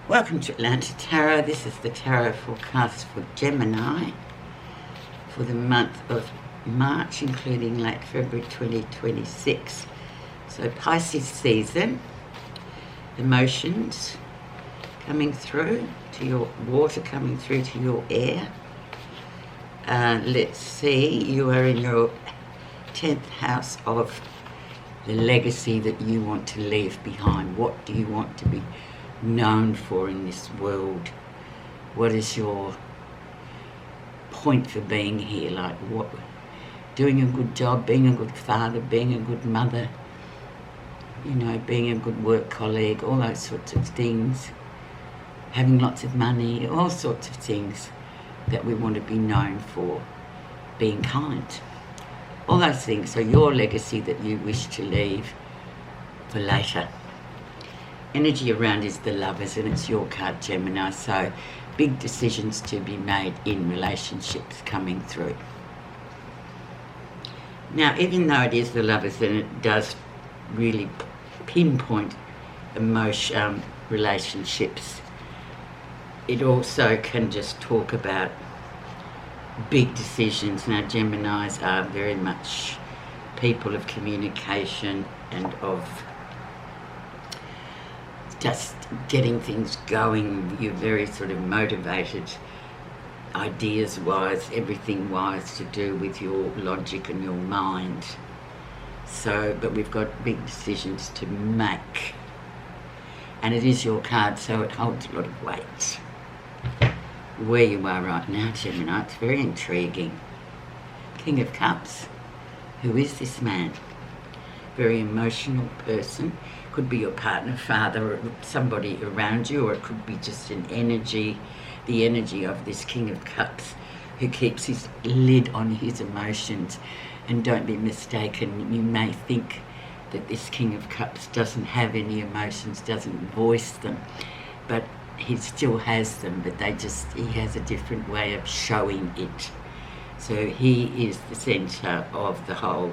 Welcome to Atlanta Tarot. This is the tarot forecast for Gemini for the month of March, including late February 2026. So Pisces season, emotions coming through to your water, coming through to your air. Let's see, you are in your 10th house of the legacy that you want to leave behind. What do you want to be known for in this world? What is your point for being here? Like what? Doing a good job, being a good father, being a good mother, you know, being a good work colleague, all those sorts of things. Having lots of money, all sorts of things that we want to be known for. Being kind, all those things. So your legacy that you wish to leave for later. Energy around is the Lovers, and it's your card, Gemini, so big decisions to be made in relationships coming through. Now, even though it is the Lovers, and it does really pinpoint relationships, it also can just talk about big decisions. Now, Geminis are very much people of communication and of just getting things going. You're very sort of motivated, ideas-wise, everything-wise, to do with your logic and your mind. So, but we've got big decisions to make. And it is your card, so it holds a lot of weight. Where you are right now, Gemini, it's very intriguing. King of Cups. Who is this man? Very emotional person. Could be your partner, father, or somebody around you, or it could be just an energy, the energy of this King of Cups who keeps his lid on his emotions. And don't be mistaken, you may think that this King of Cups doesn't have any emotions, doesn't voice them, but he still has them, but he has a different way of showing it. So he is the centre of the whole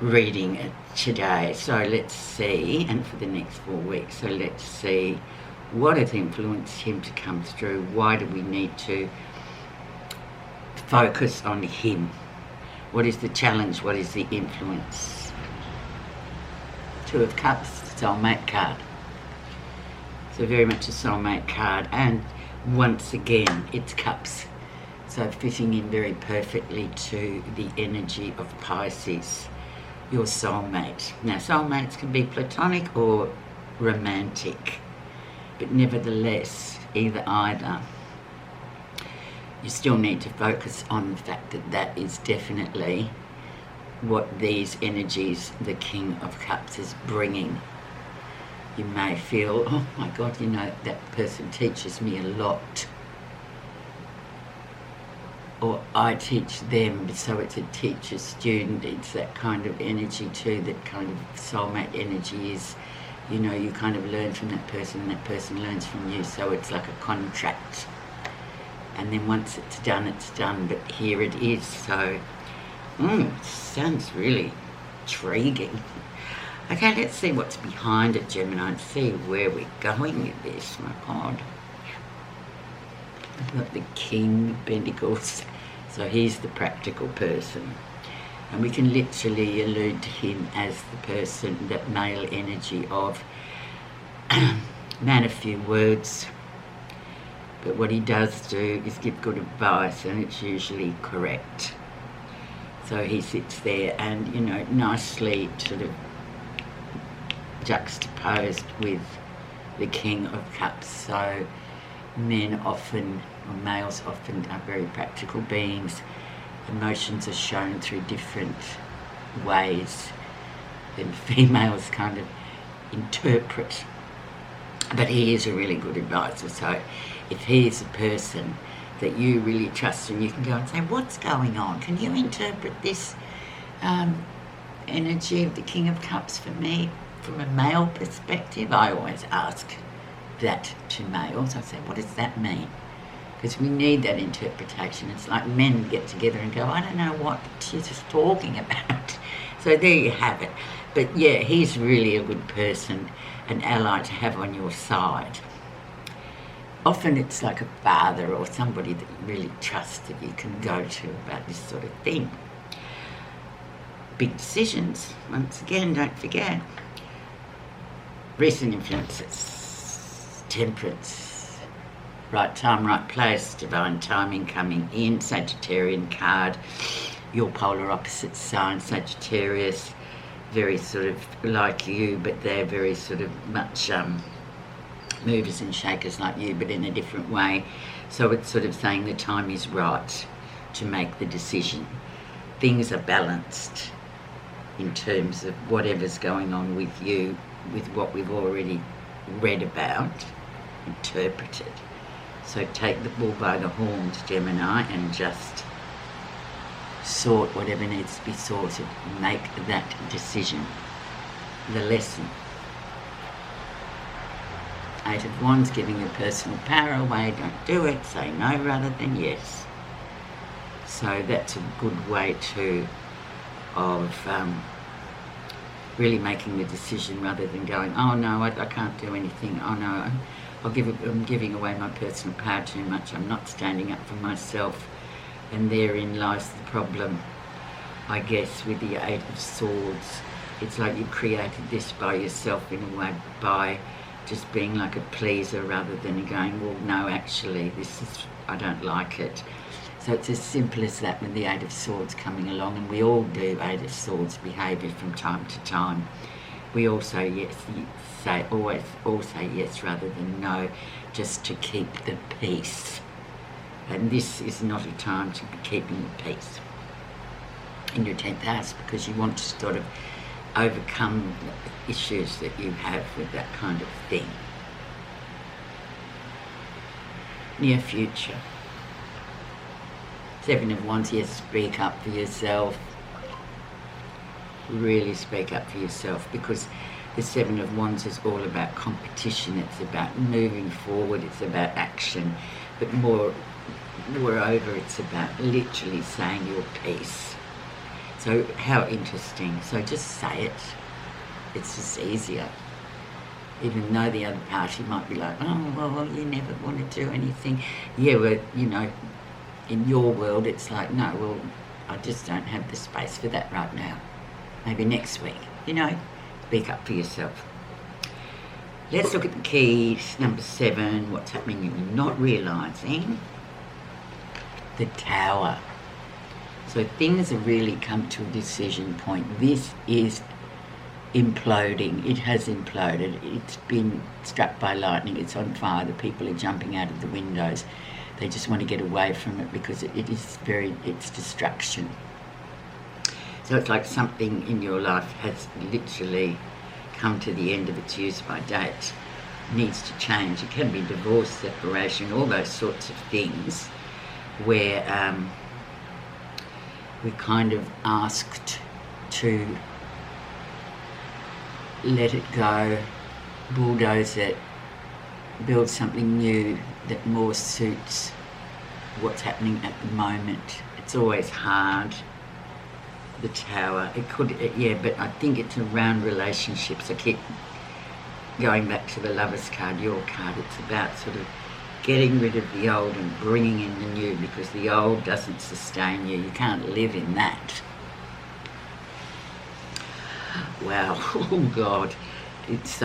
reading today. So let's see, and for the next 4 weeks, so let's see what has influenced him to come through. Why do we need to focus on him? What is the challenge? What is the influence? Two of Cups, soulmate card. So very much a soulmate card, and once again it's Cups, so fitting in very perfectly to the energy of Pisces, your soulmate. Now soulmates can be platonic or romantic, but nevertheless either. You still need to focus on the fact that that is definitely what these energies, the King of Cups, is bringing. You may feel, oh my God, you know, that person teaches me a lot. Or I teach them, so it's a teacher-student. It's that kind of energy too, that kind of soulmate energy is, you know, you kind of learn from that person and that person learns from you, so it's like a contract. And then once it's done, but here it is, so, sounds really intriguing. Okay, let's see what's behind it, Gemini, and see where we're going with this. My God. I've got the King of Pentacles. So he's the practical person. And we can literally allude to him as the person, that male energy of man of few words. But what he does do is give good advice, and it's usually correct. So he sits there and, you know, nicely sort of juxtaposed with the King of Cups. So men often, or males often, are very practical beings. Emotions are shown through different ways, and females kind of interpret. But he is a really good advisor, so if he is a person that you really trust, and you can go and say, what's going on? Can you interpret this energy of the King of Cups for me from a male perspective? I always ask that to males. I say, what does that mean? Because we need that interpretation. It's like men get together and go, I don't know what she's just talking about. So there you have it. But yeah, he's really a good person. an ally to have on your side. Often it's like a father or somebody that you really trust that you can go to about this sort of thing. Big decisions, once again, don't forget. Recent influences, temperance, right time, right place, divine timing coming in, Sagittarian card, your polar opposite sign, Sagittarius, very sort of like you, but they're very sort of much movers and shakers like you, but in a different way. So it's sort of saying the time is right to make the decision. Things are balanced in terms of whatever's going on with you, with what we've already read about, interpreted. So take the bull by the horns, Gemini, and just sort whatever needs to be sorted. Make that decision. The lesson. Eight of Wands, giving your personal power away. Don't do it. Say no rather than yes. So that's a good way of really making the decision rather than going, oh no, I can't do anything. Oh no, I'm giving away my personal power too much. I'm not standing up for myself. And therein lies the problem, I guess, with the Eight of Swords. It's like you created this by yourself in a way, by just being like a pleaser rather than going, well, no, actually, I don't like it. So it's as simple as that with the Eight of Swords coming along, and we all do Eight of Swords behaviour from time to time. We also always say yes rather than no, just to keep the peace. And this is not a time to be keeping the peace in your 10th house, because you want to sort of overcome the issues that you have with that kind of thing. Near future. Seven of Wands, yes, speak up for yourself. Really speak up for yourself, because the Seven of Wands is all about competition. It's about moving forward. It's about action. But moreover, it's about literally saying your piece. So how interesting. So just say it. It's just easier. Even though the other party might be like, oh, well, you never want to do anything. Yeah, well, you know, in your world, it's like, no, well, I just don't have the space for that right now. Maybe next week, you know, speak up for yourself. Let's look at the keys. Number 7, what's happening you're not realising. The Tower. So things have really come to a decision point. This is imploding. It has imploded. It's been struck by lightning. It's on fire. The people are jumping out of the windows. They just want to get away from it because it's destruction. So it's like something in your life has literally come to the end of its use by date. It needs to change. It can be divorce, separation, all those sorts of things where we're kind of asked to let it go, bulldoze it, build something new that more suits what's happening at the moment. It's always hard, the Tower. But I think it's around relationships. I keep going back to the Lover's card, your card. It's about sort of getting rid of the old and bringing in the new, because the old doesn't sustain you. You can't live in that. Wow, oh God. That's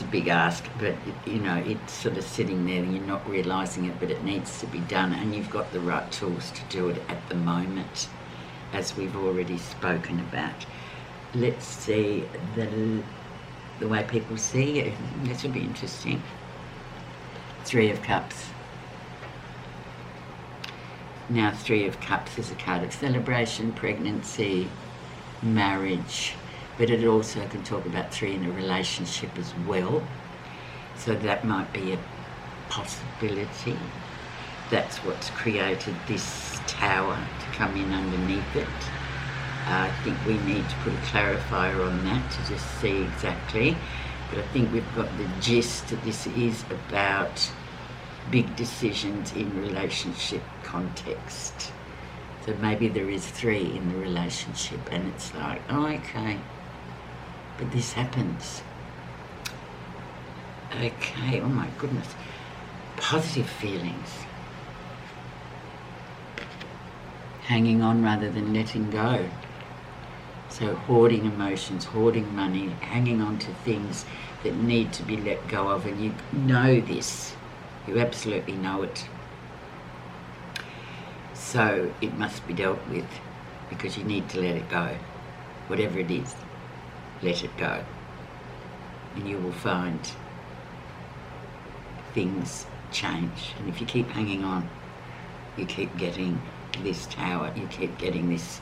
a big ask, but it's sort of sitting there and you're not realising it, but it needs to be done, and you've got the right tools to do it at the moment, as we've already spoken about. Let's see the way people see you. This will be interesting. 3 of Cups. Now 3 of Cups is a card of celebration, pregnancy, marriage, but it also can talk about 3 in a relationship as well. So that might be a possibility. That's what's created this Tower to come in underneath it. I think we need to put a clarifier on that to just see exactly. But I think we've got the gist that this is about big decisions in relationship context. So maybe there is 3 in the relationship and it's like, oh, okay, but this happens. Okay, oh my goodness. Positive feelings. Hanging on rather than letting go. So hoarding emotions, hoarding money, hanging on to things that need to be let go of, and you know this. You absolutely know it. So it must be dealt with because you need to let it go. Whatever it is, let it go. And you will find things change. And if you keep hanging on, you keep getting this tower, you keep getting this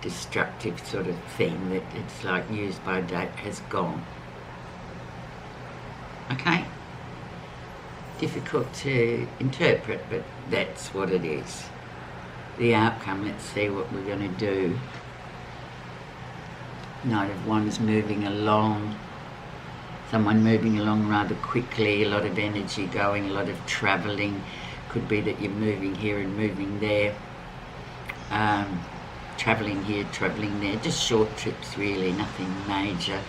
destructive sort of thing that it's like used by date has gone. Okay? Difficult to interpret, but that's what it is. The outcome, let's see what we're going to do. Knight of Wands moving along. Someone moving along rather quickly, a lot of energy going, a lot of travelling. Could be that you're moving here and moving there. Travelling here, travelling there. Just short trips really, nothing major.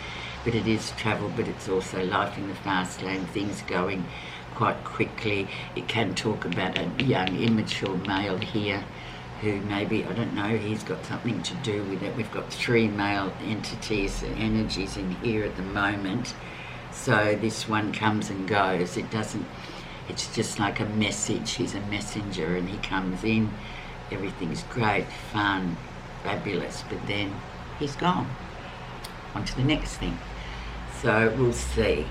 But it is travel, but it's also life in the fast lane, things going quite quickly. It can talk about a young, immature male here who maybe, I don't know, he's got something to do with it. We've got 3 male entities and energies in here at the moment. So this one comes and goes. It doesn't, it's just like a message. He's a messenger and he comes in. Everything's great, fun, fabulous, but then he's gone. On to the next thing. So we'll see.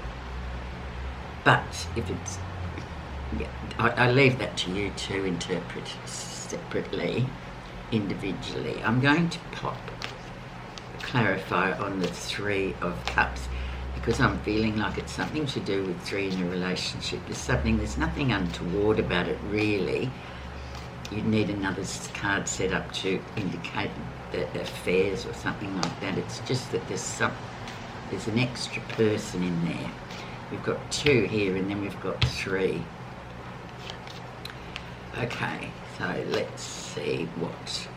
But if it's, yeah, I leave that to you to interpret separately, individually. I'm going to clarify on the 3 of Cups because I'm feeling like it's something to do with 3 in a relationship. There's nothing untoward about it really. You'd need another card set up to indicate that affairs or something like that. It's just that there's an extra person in there. We've got 2 here and then we've got 3. Okay, so let's see what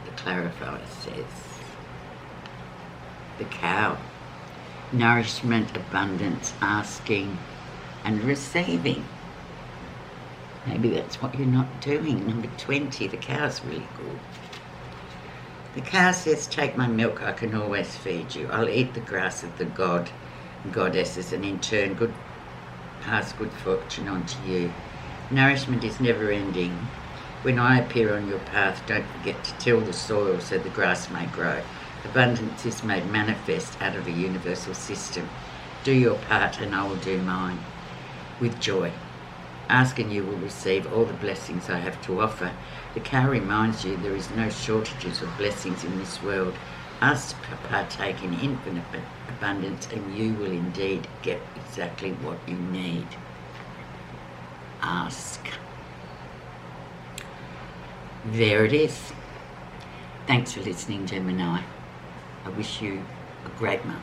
the clarifier says. The cow. Nourishment, abundance, asking and receiving. Maybe that's what you're not doing. Number 20, the cow's really good. The cow says, take my milk, I can always feed you. I'll eat the grass of the god and goddesses and in turn pass good fortune on to you. Nourishment is never ending. When I appear on your path, don't forget to till the soil so the grass may grow. Abundance is made manifest out of a universal system. Do your part and I will do mine. With joy. Ask and you will receive all the blessings I have to offer. The cow reminds you there is no shortages of blessings in this world. Ask to partake in infinite abundance and you will indeed get exactly what you need. Ask. There it is. Thanks for listening, Gemini. I wish you a great month.